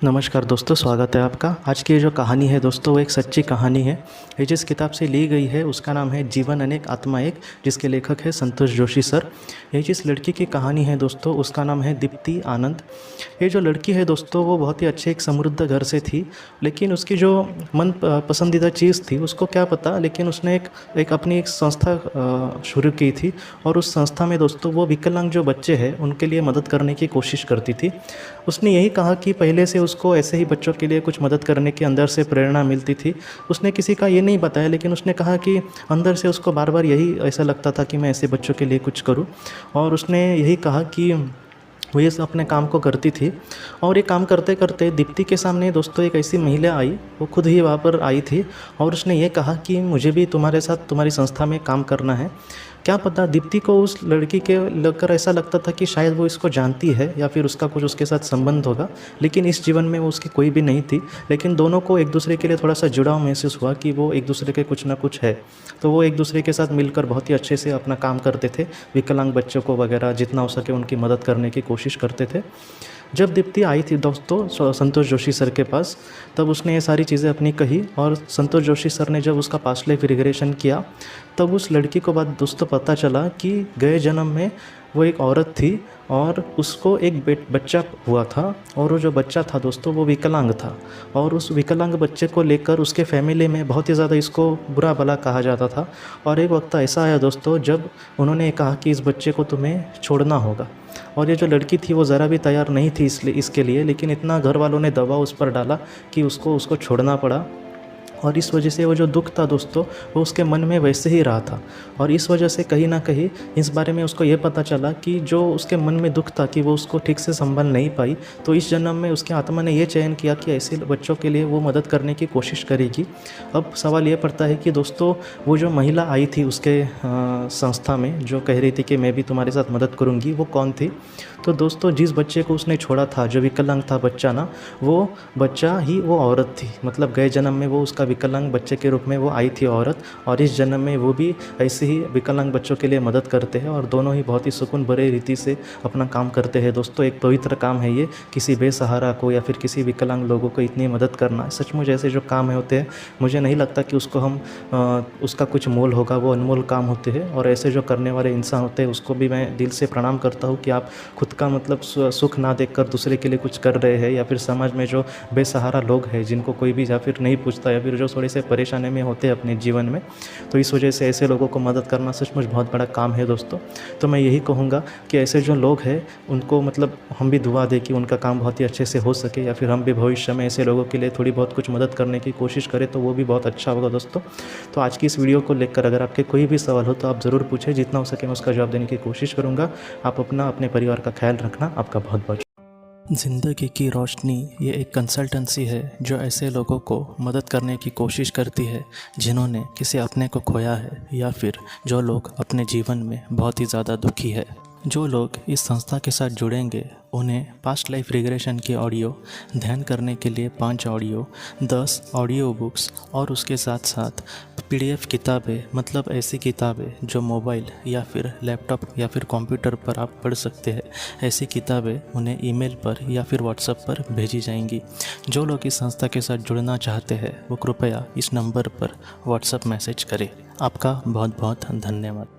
नमस्कार दोस्तों, स्वागत है आपका। आज की जो कहानी है दोस्तों, वो एक सच्ची कहानी है। ये जिस किताब से ली गई है उसका नाम है जीवन अनेक आत्मा एक, जिसके लेखक है संतोष जोशी सर। ये जिस लड़की की कहानी है दोस्तों, उसका नाम है दीप्ति आनंद। ये जो लड़की है दोस्तों, वो बहुत ही अच्छे एक समृद्ध घर से थी, लेकिन उसकी जो मन पसंदीदा चीज़ थी उसको क्या पता, लेकिन उसने एक अपनी एक संस्था शुरू की थी। और उस संस्था में दोस्तों वो विकलांग जो बच्चे हैं उनके लिए मदद करने की कोशिश करती थी। उसने यही कहा कि पहले से उसको ऐसे ही बच्चों के लिए कुछ मदद करने की अंदर से प्रेरणा मिलती थी। उसने किसी का ये नहीं बताया, लेकिन उसने कहा कि अंदर से उसको बार बार यही ऐसा लगता था कि मैं ऐसे बच्चों के लिए कुछ करूं। और उसने यही कहा कि वो ये अपने काम को करती थी। और ये काम करते करते दीप्ति के सामने दोस्तों एक ऐसी महिला आई, वो खुद ही वहाँ पर आई थी। और उसने ये कहा कि मुझे भी तुम्हारे साथ तुम्हारी संस्था में काम करना है। क्या पता दीप्ति को उस लड़की के लगकर ऐसा लगता था कि शायद वो इसको जानती है या फिर उसका कुछ उसके साथ संबंध होगा, लेकिन इस जीवन में वो उसकी कोई भी नहीं थी। लेकिन दोनों को एक दूसरे के लिए थोड़ा सा जुड़ाव महसूस हुआ कि वो एक दूसरे के कुछ ना कुछ है। तो वो एक दूसरे के साथ मिलकर बहुत ही अच्छे से अपना काम करते थे, विकलांग बच्चों को वगैरह जितना हो सके उनकी मदद करने की कोशिश करते थे। जब दीप्ति आई थी दोस्तों संतोष जोशी सर के पास, तब उसने ये सारी चीज़ें अपनी कही। और संतोष जोशी सर ने जब उसका पास्ट लाइफ रिग्रेशन किया, तब उस लड़की को बात दोस्तों पता चला कि गए जन्म में वो एक औरत थी और उसको एक बच्चा हुआ था। और वो जो बच्चा था दोस्तों वो विकलांग था। और उस विकलांग बच्चे को लेकर उसके फैमिली में बहुत ही ज़्यादा इसको बुरा भला कहा जाता था। और एक वक्त ऐसा आया दोस्तों जब उन्होंने कहा कि इस बच्चे को तुम्हें छोड़ना होगा। और ये जो लड़की थी वो ज़रा भी तैयार नहीं थी इसके लिए, लेकिन इतना घर वालों ने दबाव उस पर डाला कि उसको छोड़ना पड़ा। और इस वजह से वो जो दुख था दोस्तों, वो उसके मन में वैसे ही रहा था। और इस वजह से कहीं ना कहीं इस बारे में उसको ये पता चला कि जो उसके मन में दुख था कि वो उसको ठीक से संभाल नहीं पाई, तो इस जन्म में उसके आत्मा ने ये चयन किया कि ऐसे बच्चों के लिए वो मदद करने की कोशिश करेगी। अब सवाल ये पड़ता है कि दोस्तों वो जो महिला आई थी उसके संस्था में, जो कह रही थी कि मैं भी तुम्हारे साथ मदद करूँगी, वो कौन थी? तो दोस्तों जिस बच्चे को उसने छोड़ा था, जो विकलांग था बच्चा ना, वो बच्चा ही वो औरत थी। मतलब गए जन्म में वो उसका विकलांग बच्चे के रूप में वो आई थी औरत, और इस जन्म में वो भी ऐसे ही विकलांग बच्चों के लिए मदद करते हैं। और दोनों ही बहुत ही सुकून भरे रीति से अपना काम करते हैं दोस्तों। एक पवित्र काम है ये, किसी बेसहारा को या फिर किसी विकलांग लोगों को इतनी मदद करना। सचमुच ऐसे जो काम होते हैं, मुझे नहीं लगता कि उसको उसका कुछ मोल होगा, वो अनमोल काम होते हैं। और ऐसे जो करने वाले इंसान होते हैं उसको भी मैं दिल से प्रणाम करता हूँ कि आप खुद का मतलब सुख ना देखकर दूसरे के लिए कुछ कर रहे हैं। या फिर समाज में जो बेसहारा लोग हैं, जिनको कोई भी या फिर नहीं पूछता, या फिर जो थोड़े से परेशानी में होते हैं अपने जीवन में, तो इस वजह से ऐसे लोगों को मदद करना सचमुच बहुत बड़ा काम है दोस्तों। तो मैं यही कहूँगा कि ऐसे जो लोग हैं उनको मतलब हम भी दुआ दें कि उनका काम बहुत ही अच्छे से हो सके, या फिर हम भी भविष्य में ऐसे लोगों के लिए थोड़ी बहुत कुछ मदद करने की कोशिश करें, तो वो भी बहुत अच्छा होगा दोस्तों। तो आज की इस वीडियो को लेकर अगर आपके कोई भी सवाल हो तो आप ज़रूर पूछें, जितना हो सके मैं उसका जवाब देने की कोशिश करूँगा। आप अपने परिवार का ख्याल रखना। आपका बहुत बहुत ज़िंदगी की रोशनी ये एक कंसल्टेंसी है जो ऐसे लोगों को मदद करने की कोशिश करती है जिन्होंने किसी अपने को खोया है, या फिर जो लोग अपने जीवन में बहुत ही ज़्यादा दुखी है। जो लोग इस संस्था के साथ जुड़ेंगे उन्हें पास्ट लाइफ रिग्रेशन के ऑडियो, ध्यान करने के लिए 5 ऑडियो, 10 ऑडियो बुक्स और उसके साथ साथ PDF किताबें, मतलब ऐसी किताबें जो मोबाइल या फिर लैपटॉप या फिर कंप्यूटर पर आप पढ़ सकते हैं, ऐसी किताबें उन्हें ईमेल पर या फिर व्हाट्सएप पर भेजी जाएंगी। जो लोग इस संस्था के साथ जुड़ना चाहते हैं वो कृपया इस नंबर पर व्हाट्सएप मैसेज करें। आपका बहुत बहुत धन्यवाद।